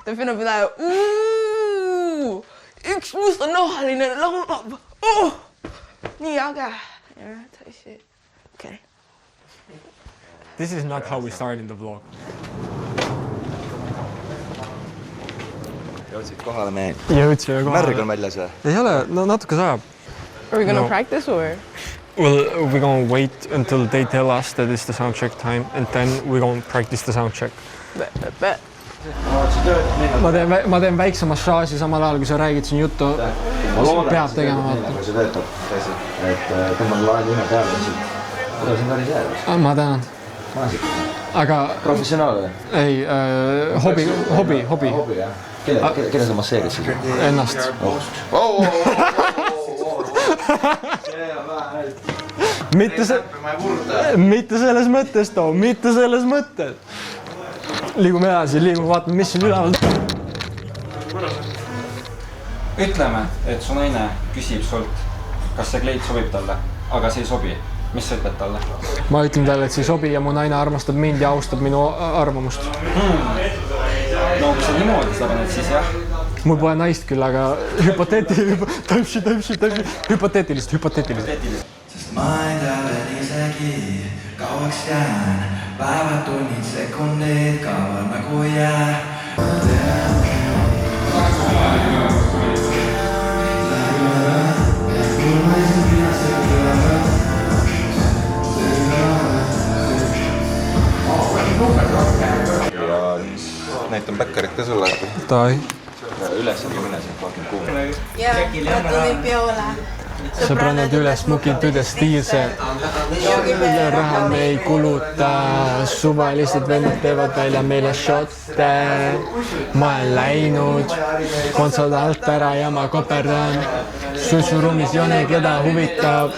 ta finna pitää, yksi mustanahaline laulab. Nii äge. Okay. This is not how we start in the vlog. Jõudsid kohale mehed. Jõudsime kohale. Märg on väljas või? Ei ole, no natuke sajab. Are we gonna practice or? Well, we're gonna wait until they tell us that it's the sound check time and then we're gonna practice the sound check. Ma teen väikse massaaži samal ajal, kui sa räägid siin juttu. Peab tegema vaata. Kui see töötab, et tõmbal laen ühe peale lihtsalt. Kuidas on päris jäädus? Ma tänan. Aga... Professionaal või? Ei, hobi. Hobi, jah. Keda sa masseerid siis? Ennast. Mitte selles mõttes too, mitte selles mõttes. Liigume edasi, vaatame, mis siin üleval. Ütleme, et su naine küsib sult, kas see kleit sobib talle, aga see ei sobi. Mis sa ütled talle? Ma ütlen talle, et see ei sobi ja mu naine armastab mind ja austab minu arvamust. No kui sa niimoodi seda paned, siis jah. Mul pole naist küll, aga hüpoteetilist. Sest ma ei tea veel isegi, kauaks jään. Päevad, tunnid, sekundid, kaval nagu jää. Ja näitan päkkarit ka sulle. Tai. Üles on minna siin fucking kuum. Joo, mä tulin peolla. Sõbrannad üles mukitud ja stiilsed. Raha me ei kuluta, suvalised vennad teevad välja meile shotte. Ma olen läinud, kontsad alt ära ja ma koperdan. Sussuruumis jone, keda huvitab.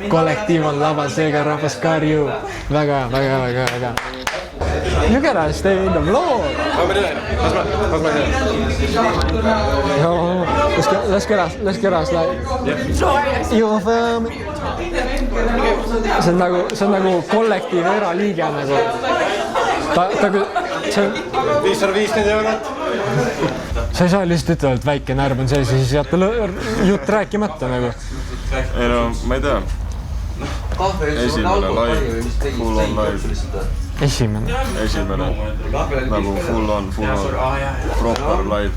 Kollektiiv on laval, seega rahvas karju. Väga. You gotta stay in the vlog. Let's get us like. You feel me? See on nagu kollektiiv eraliige nagu. Ta küll... 550 eurot. Sa ei saa lihtsalt ütelda, et väike närb on sees ja siis jätta jutt rääkimata nagu. Ei no, ma ei tea. Esimene live, full on live. Esimene. Nagu full on, proper live.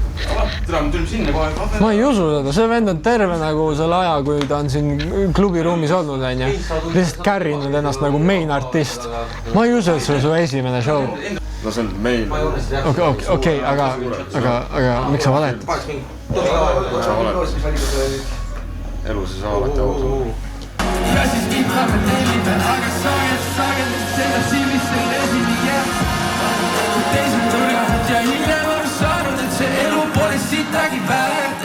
Ma ei usu seda, see vend on terve nagu selle aja, kui ta on siin klubiruumis olnud, on ju. Lihtsalt kärrinud ennast nagu main artist. Ma ei usu, et see on su esimene show. No see on main. Okei, aga miks sa valetad? Miks sa valetad? Elus ei saa alati auto. Ja siis kippame tellime, aga sagedalt seda silmisse lesini jääb. Kui teised turgavad ja hiljem on saanud, et see elu pole sittagi väärt.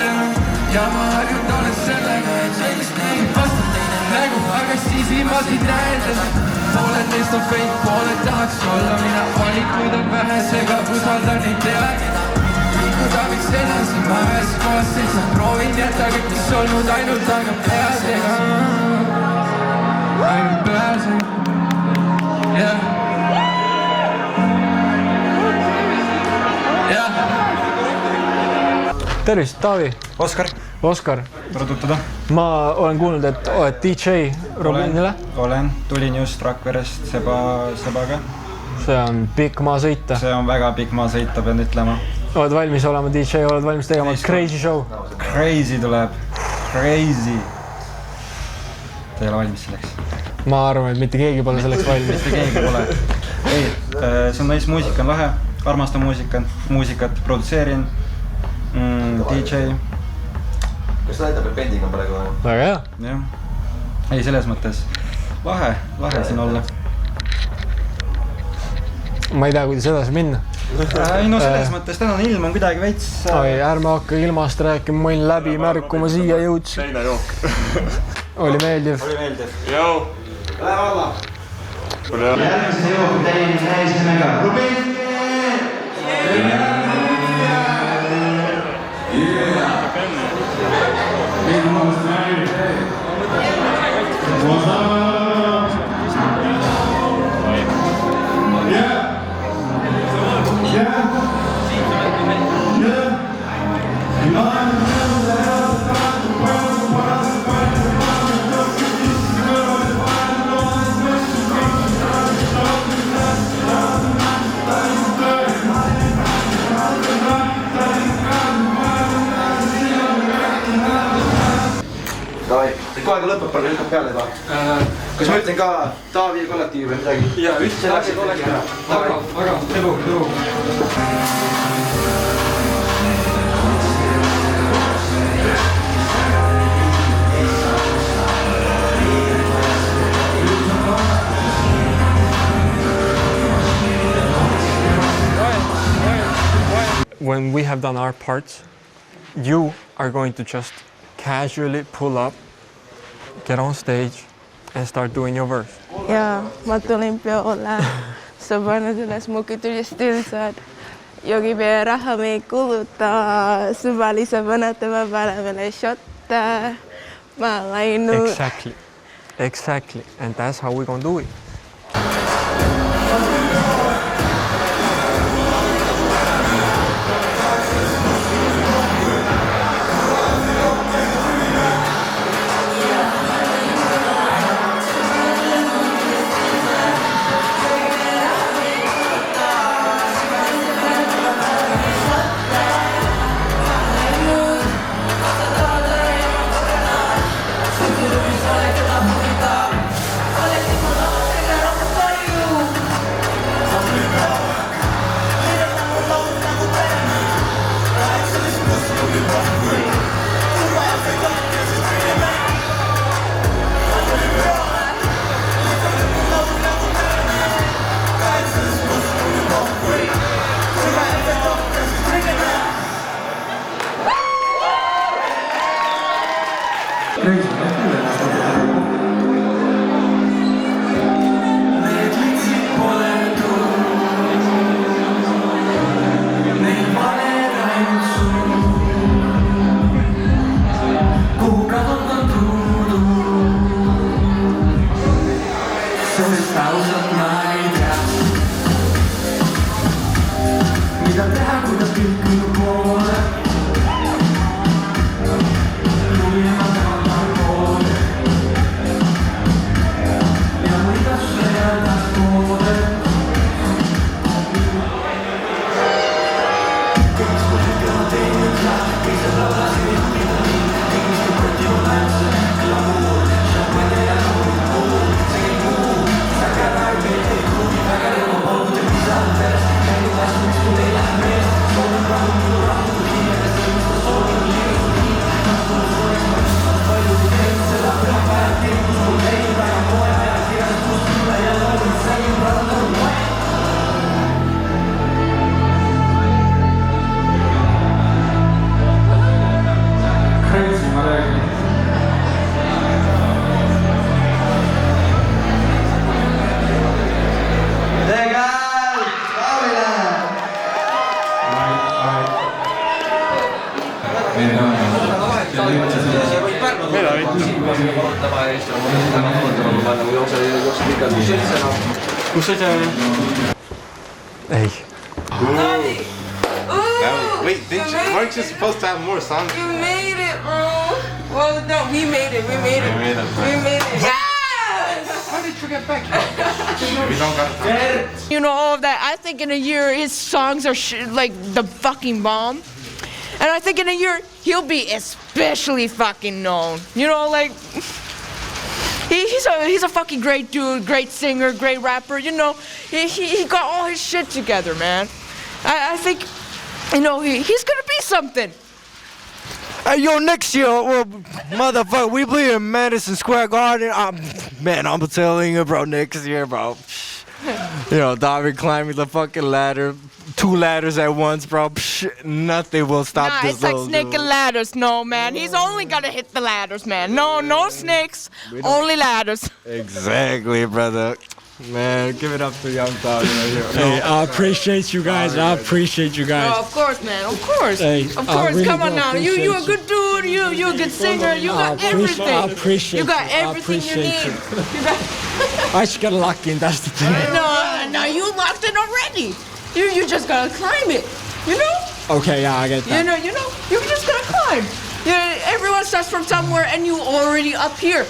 Ja ma harjud olen sellega, et sellist nägin vastab teine nägu, aga siis ilmasid näedes. Pooled neist on fake, pooled tahaks olla mina valikuid on vähe, seega usaldan neid teada. Liikuda miks edasi, ma ühes kohas seitsa proovin jätta kõik, mis olnud ainult aga peasega. Ainult pääsen, jah. Tervist, Taavi. Oskar. Tore tutvuda. Ma olen kuulnud, et oled DJ Robinile. Olen, tulin just Rakverest sebaga. See on pikk maa sõita. See on väga pikk maa sõita, pean ütlema. Oled valmis olema DJ, oled valmis tegema crazy show? Crazy tuleb, crazy. Ta ei ole valmis selleks. Ma arvan, et mitte keegi pole selleks valmis. Mitte keegi pole. Ei, see on näis muusika on lahe, armastan muusikat, produtseerin, DJ. Kas ta näitab, et bendiga on praegu? Väga hea. Jah. Ei, selles mõttes lahe siin olla. Ma ei tea, kuidas edasi minna. Ei no selles mõttes tänane ilm on kuidagi veits... Oi, ärme hakka ilmast rääkima, ma olin läbi märk, kui ma siia jõudsin. Teine jook. Oli meeldiv. Jou! Lähe alla! Järgmise jookul teinud näisnimega Rubin! aega lõpeb, palju lükkab peale juba. Kas ma ütlen ka Taavi kollektiivi või midagi? Jaa, üldse Taavi kollektiivi. Aga, elu. When we have done our parts, you are going to just casually pull up, get on stage, and start doing your verse. Jaa, ma tulin peole. Sõbrana tule smoki tuli stilsad. Jogi pea raha me ei kuluta. Suvalise vanatava peale meile shotta. Ma läinud. Exactly. And that's how we're gonna do it. Kus sa seal? Ei. Wait, weren't you supposed to have more songs? You made it, bro. Well, no, we made it. Yes! How did you get back here? We don't got time. You know, all of that. I think in a year his songs are like the fucking bomb. And I think in a year he'll be especially fucking known. You know, like he's a fucking great dude, great singer, great rapper. You know, he got all his shit together, man. I think, you know, he's gonna be something. Hey, yo, next year, well, motherfucker, we play in Madison Square Garden. I'm telling you, bro, next year, bro. You know, David climbing the fucking ladder, 2 ladders at once, bro. Nothing will stop nah, this. It's like snake and ladders. No, man. He's only gonna hit the ladders, man. No snakes, only ladders. Exactly, brother. Man, give it up to Young David right here. Hey, I appreciate you guys. Oh, of course, man. Of course. Hey, of course. really Come on now. You're a good dude. You're a good singer. You got everything. I appreciate you. got I everything you appreciate need. You got. I just got lucky, and that's the thing. No, you locked it already. You just gotta climb it. You know? Okay, yeah, I get that. You know, you just gotta climb. Everyone starts from somewhere, and you already up here.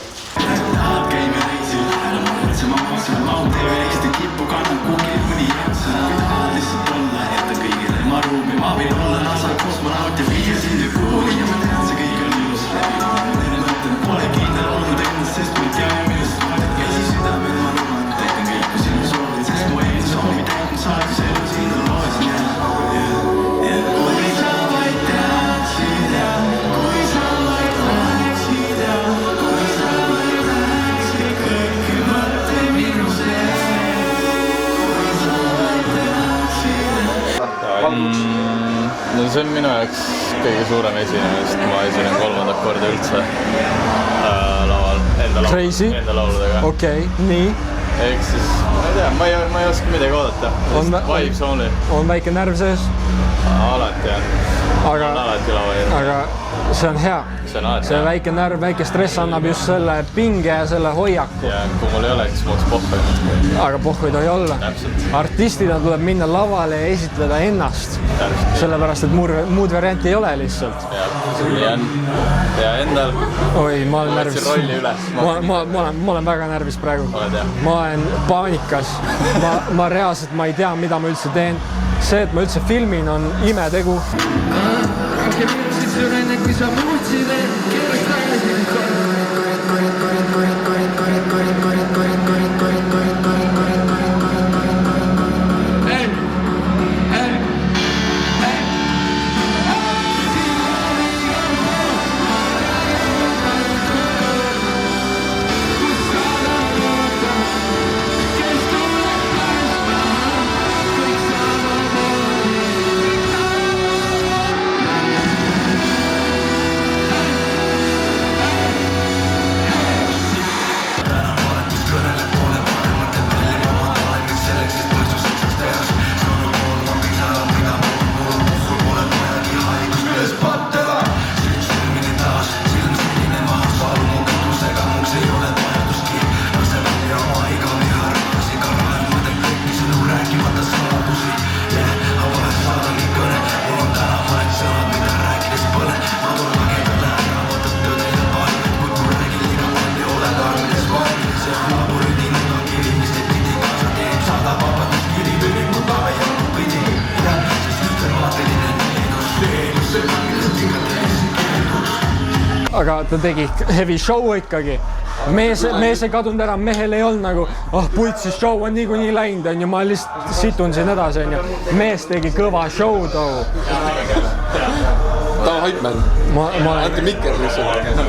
No see on minu jaoks kõige suurem esinemine, sest ma esinen 3. korda üldse laval, enda lauludega. Okei, nii. Ehk siis, ma ei tea, ma ei oska midagi oodata. Vibes only. On väike närv sees? Alati on. Alati lava. Aga see on hea. See väike närv, väike stress annab just selle pinge ja selle hoiaku. Ja kui mul ei ole, siis ma oleks pohhu. Aga pohhu ei tohi olla. Artistina tuleb minna lavale ja esitleda ennast. Sellepärast, et muud varianti ei ole lihtsalt. Ja endal. Oi, ma olen närvis. Rolli üles. Ma olen väga närvis praegu. Ma olen paanikas. Ma reaalselt ma ei tea, mida ma üldse teen. See, et ma üldse filmin, on imetegu. Kui sa muutsid, keerast Aga ta tegi heavy show ikkagi. Mees ei kadunud ära, mehel ei olnud nagu, pultsis show on niikuinii läinud, on ju, ma lihtsalt situn siin edasi, on ju. Mees tegi kõva show too. Ta on hype man. Anti mikker lihtsalt.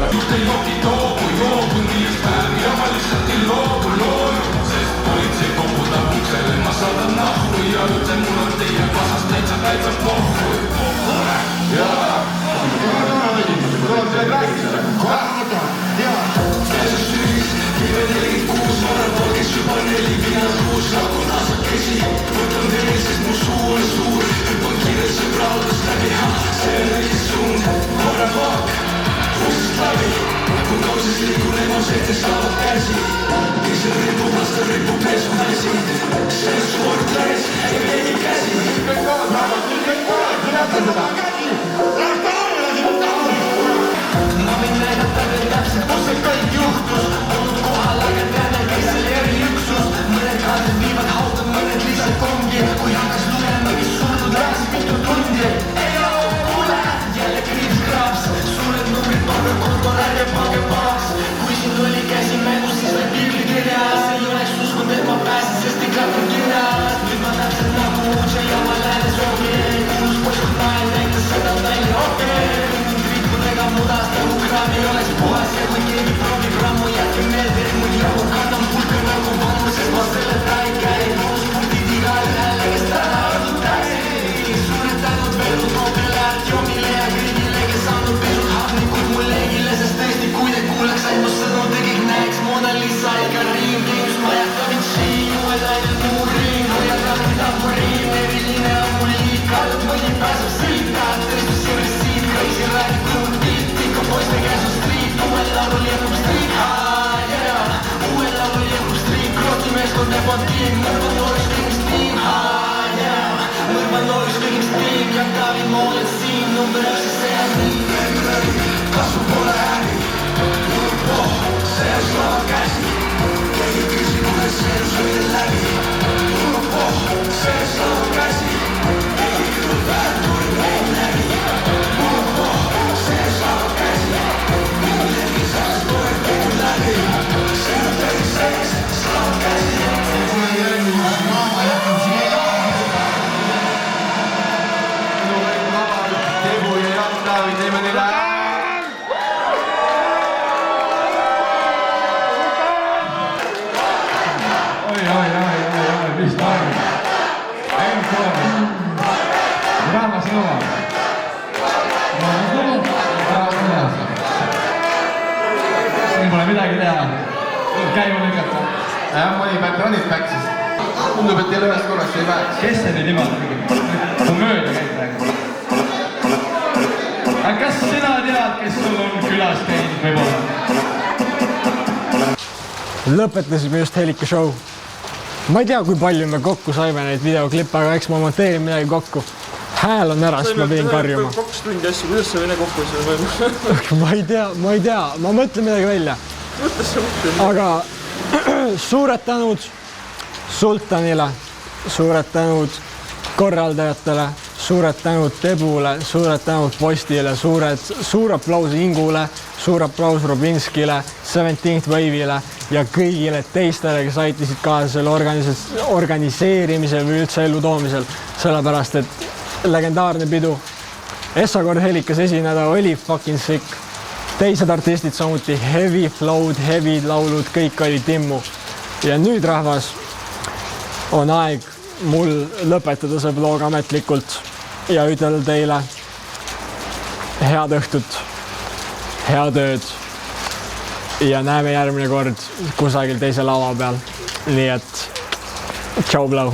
midagi teha. Käima lükata. Mõni bänd ronib päksis. Tundub, et teil ühest korrast ei pääks. Kes see nüüd niimoodi? Mu mööda käib praegu. Aga kas sina tead, kes sul on külas käinud võib-olla? Lõpetasime just Helika show. Ma ei tea, kui palju me kokku saime neid videoklippe, aga eks ma monteerin midagi kokku. Hääl on ära, sest ma pidin karjuma. 2 tundi asju, kuidas sa mine kokku ei saa? Ma ei tea, ma mõtlen midagi välja. Aga suured tänud Sultanile, suured tänud korraldajatele, suured tänud Tebule, suured tänud Postile, suur aplaus Ingule, suur aplaus Robinskile, 17th Wave'ile ja kõigile teistele, kes aitasid kaasa selle organiseerimisel või üldse ellu toomisel, sellepärast et legendaarne pidu. Essakord Helikas esineda oli fucking sick. Teised artistid samuti, heavy flow'd, heavy laulud, kõik oli timmu. Ja nüüd rahvas on aeg mul lõpetada see vlog ametlikult ja ütelda teile head õhtut, head ööd ja näeme järgmine kord kusagil teise lava peal. Nii et tšau, blau!